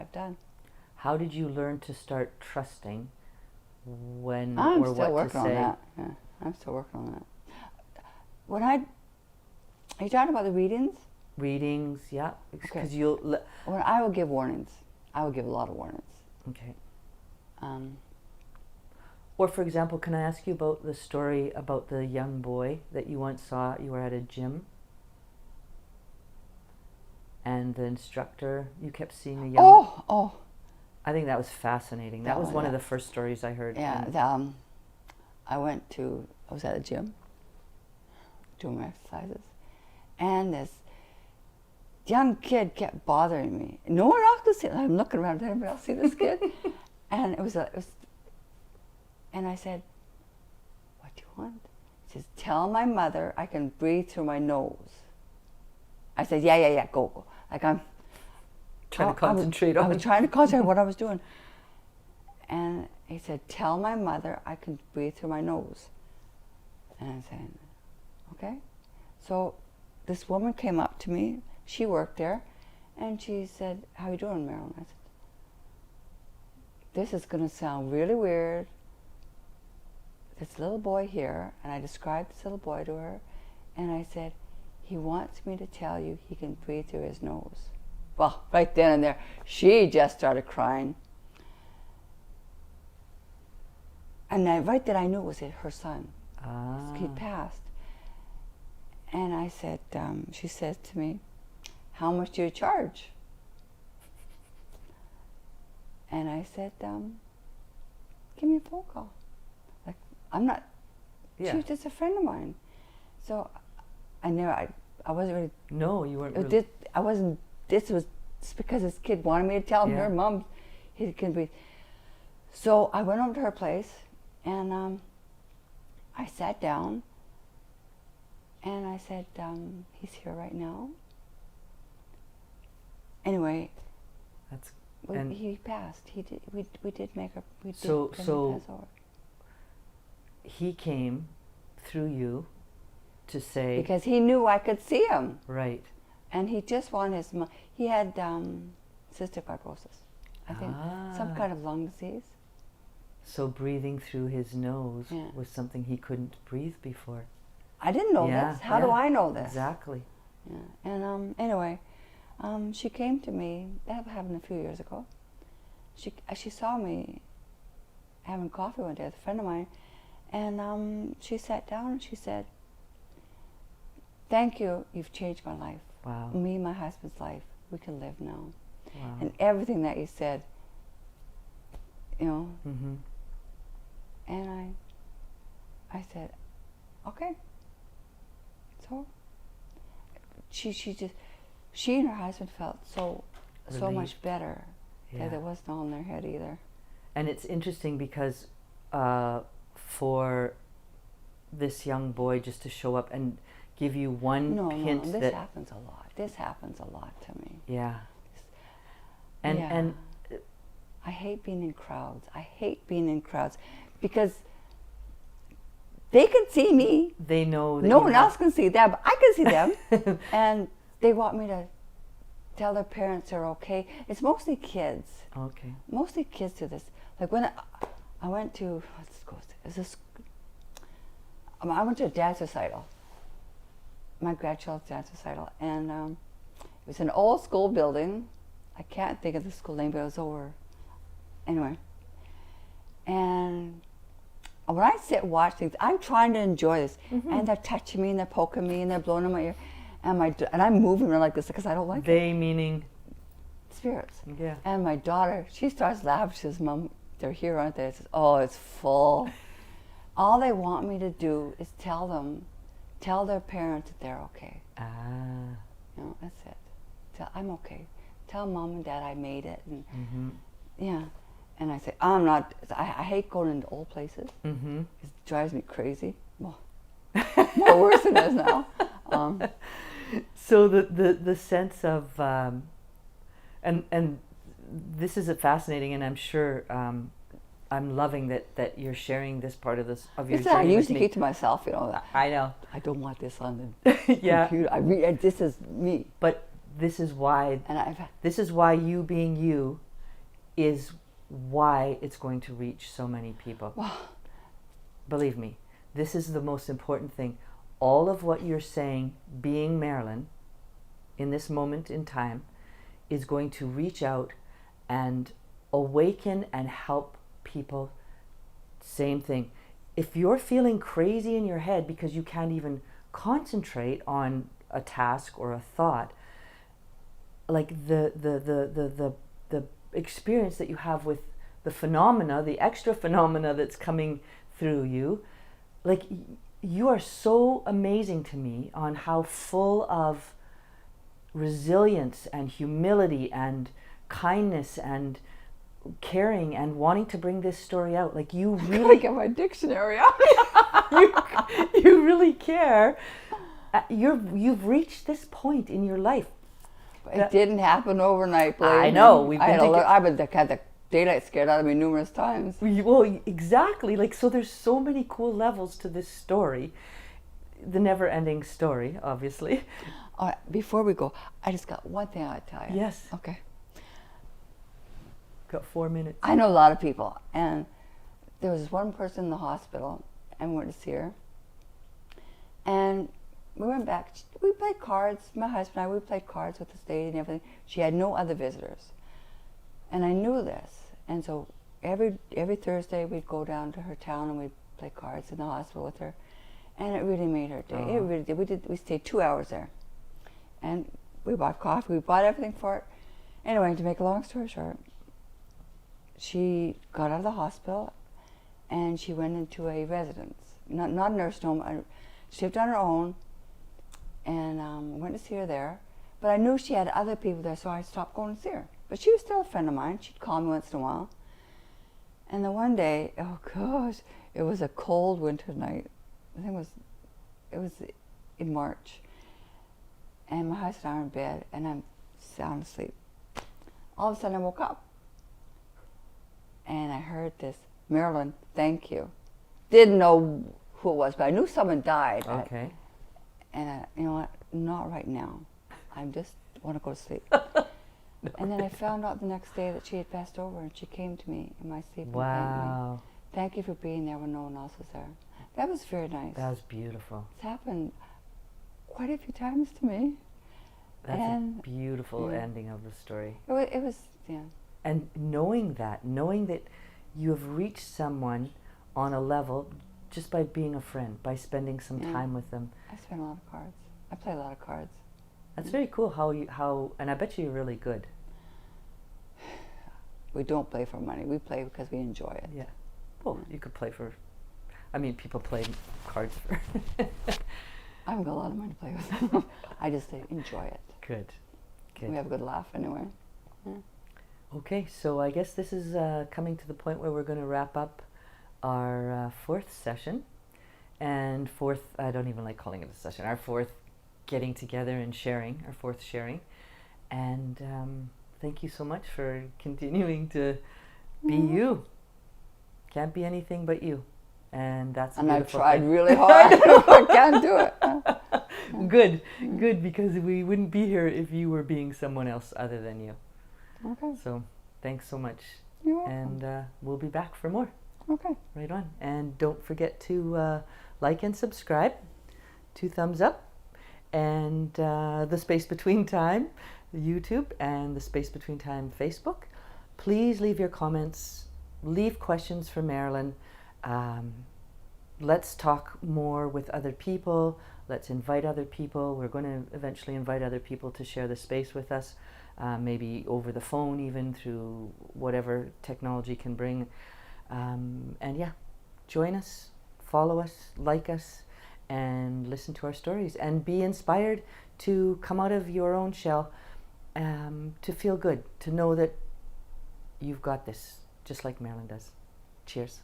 I've done. How did you learn to start trusting when I'm or still what to working on say? that. Yeah, I'm still working on that. Are you talking about the readings? Readings, yeah, Okay. because When I will give warnings, I will give a lot of warnings. okay. Um, Or for example, can I ask you about the story about the young boy that you once saw? You were at a gym, and the instructor, you kept seeing a young. oh, I think that was fascinating. That was one of the first stories I heard. yeah. I was at a gym doing my exercises, and this young kid kept bothering me. No one else could see it. I'm looking around, did anybody else see this kid? And and I said, "What do you want?" He says, "Tell my mother I can breathe through my nose." I said, yeah, go. Like I'm trying to concentrate on I was trying to concentrate on what I was doing. And he said, "Tell my mother I can breathe through my nose." And I said, okay. So this woman came up to me. She worked there. And she said, "How you doing, Marilyn?" I said, "This is going to sound really weird. This little boy here," and I described this little boy to her, and I said, "He wants me to tell you he can breathe through his nose." Well, right then and there, she just started crying. And right then I knew it was her son. Ah. He passed. And I said, she says to me, "How much do you charge?" And I said, "Give me a phone call." Like, I'm not, Yeah. she was just a friend of mine. So I wasn't really. No, you weren't really. I wasn't, this was just because this kid wanted me to tell him, Yeah. her mom, he can breathe. So I went over to her place, and I sat down, and I said, "He's here right now." Anyway, he passed. He did. We did make a. We did So pass over. He came through you to say, because he knew I could see him. Right. And he just wanted his mom. He had cystic fibrosis, I think, some kind of lung disease. So breathing through his nose was something he couldn't breathe before. I didn't know this. How do I know this? Exactly. Yeah. And anyway, she came to me. That happened a few years ago. She saw me having coffee one day with a friend of mine, and she sat down and she said, "Thank you. You've changed my life. Wow. Me and my husband's life. We can live now." Wow. And everything that you said, you know. Mm-hmm. And I said, okay. So she and her husband felt so much better that it wasn't all in their head either. And it's interesting because for this young boy just to show up and give you one hint that this happens a lot. This happens a lot to me. Yeah. And I hate being in crowds. I hate being in crowds because they can see me. They know that no one else can see them, but I can see them. And they want me to tell their parents they're okay. It's mostly kids. Okay. Mostly kids do this. Like when I went to, I went to a dance recital. My grandchild's dance recital. And it was an old school building. I can't think of the school name, but it was over. Anyway. And when I sit and watch things, I'm trying to enjoy this. Mm-hmm. And they're touching me and they're poking me and they're blowing in my ear. And I'm moving around like this because I don't like it. They meaning? Spirits. Yeah. And my daughter, she starts laughing. She says, "Mom, they're here, aren't they?" I says, "Oh, it's full." All they want me to do is tell their parents that they're okay. Ah. You know, that's it. I'm okay. Tell Mom and Dad I made it. And mm-hmm. Yeah. And I say, I'm not, I hate going into old places. Mm-hmm. It drives me crazy. Well, more worse than it is now. So the sense of, and this is fascinating, and I'm sure I'm loving that you're sharing this part of your journey. I usually keep to myself, you know. I know. I don't want this on the computer. This is me. But this is why. This is why you being you is why it's going to reach so many people. Wow. Believe me, this is the most important thing. All of what you're saying, being Marilyn, in this moment in time, is going to reach out and awaken and help people. Same thing. If you're feeling crazy in your head because you can't even concentrate on a task or a thought, like the experience that you have with the phenomena, the extra phenomena that's coming through you, like you are so amazing to me on how full of resilience and humility and kindness and caring and wanting to bring this story out. Like you really get my dictionary out. you really care. You've reached this point in your life. It didn't happen overnight, believe I me. know. We've I been had the daylight scared out of me numerous times. Well, exactly. Like, so there's so many cool levels to this story. The never-ending story, obviously. Before we go, I just got one thing I would tell you. Yes. Okay. Got 4 minutes. I know a lot of people, and there was one person in the hospital, and we went to see her. And we went back. We played cards. My husband and I, we played cards with this lady and everything. She had no other visitors, and I knew this. And so every Thursday we'd go down to her town and we'd play cards in the hospital with her, and it really made her day. It really did. We stayed 2 hours there, and we bought coffee. We bought everything for it. Anyway, to make a long story short, she got out of the hospital and she went into a residence, not a nursing home. She lived on her own, and went to see her there. But I knew she had other people there, so I stopped going to see her. But she was still a friend of mine. She'd call me once in a while. And then one day, oh gosh, it was a cold winter night. I think it was in March. And my husband and I were in bed, and I'm sound asleep. All of a sudden, I woke up. And I heard this, Marilyn, thank you. Didn't know who it was, but I knew someone died. Okay. And you know what? Not right now. I just want to go to sleep. And then I found out the next day that she had passed over, and she came to me in my sleep and thanked me. Thank you for being there when no one else was there. That was very nice. That was beautiful. It's happened quite a few times to me. That's a beautiful ending of the story. It was, yeah. And knowing that you have reached someone on a level just by being a friend, by spending some time with them. I spend a lot of cards. I play a lot of cards. That's very cool how, and I bet you're really good. We don't play for money. We play because we enjoy it. Yeah. Well, you could play for, people play cards for. I haven't got a lot of money to play with. I just enjoy it. Good. We have a good laugh anyway. Yeah. Okay, so I guess this is coming to the point where we're going to wrap up our fourth session. And I don't even like calling it a session, our fourth getting together and sharing, our fourth sharing. And thank you so much for continuing to be you. Can't be anything but you. And that's a beautiful I've tried thing. really hard. I can't do it. Good, because we wouldn't be here if you were being someone else other than you. Okay. So thanks so much. You're welcome. And we'll be back for more. Okay. Right on. And don't forget to like and subscribe. 2 thumbs up. And the Space Between Time YouTube and the Space Between Time Facebook. Please leave your comments. Leave questions for Marilyn. Let's talk more with other people. Let's invite other people. We're going to eventually invite other people to share the space with us. Maybe over the phone, even through whatever technology can bring. And yeah, join us, follow us, like us, and listen to our stories. And be inspired to come out of your own shell, to feel good, to know that you've got this, just like Marilyn does. Cheers.